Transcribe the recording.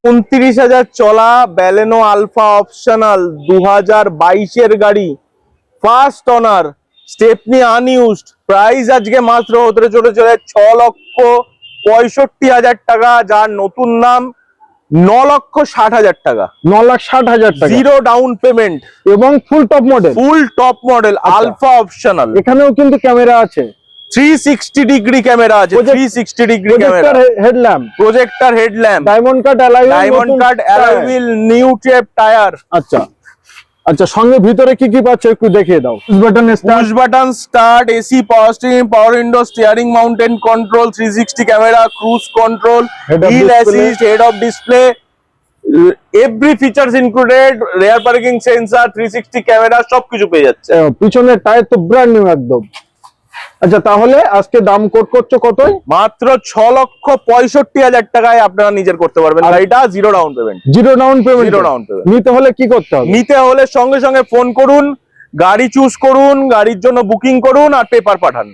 29,000 চলা Baleno alpha optional 2022-এর গাড়ি, first honour, Stepney unused, price আজকে মাত্র হতে চলেছে 6,65,000 টাকা, যার নতুন নাম 9,60,000 টাকা। 9,60,000 টাকা, জিরো ডাউন পেমেন্ট এবং full top model, alpha optional. এখানেও কিন্তু ক্যামেরা আছে, 360 ডিগ্রি ক্যামেরা আছে, 360 degree camera, projector headlamp, diamond cut alloy wheel, new টেপ টায়ার। আচ্ছা আচ্ছা, সঙ্গে ভিতরে কি কি পাচ্ছ একটু দেখিয়ে দাও। Push button start, AC, power steering, power window, steering mounted control, 360 camera, cruise control, hill assist, head of display, every features included, rear parking sensor, 360 camera, সবকিছু পেয়ে যাচ্ছে। পিছনের টায়ার তো ব্র্যান্ড নিউ একদম। আচ্ছা, তাহলে আজকে দাম কোট করছো কত? মাত্র 6,65,000 টাকায় আপনারা নিজের করতে পারবেন গাড়িটা, জিরো ডাউন পেমেন্ট। নিতে হলে কি করতে হবে? নিতে হলে সঙ্গে সঙ্গে ফোন করুন, গাড়ি চুজ করুন, গাড়ির জন্য বুকিং করুন আর পেপার পাঠান।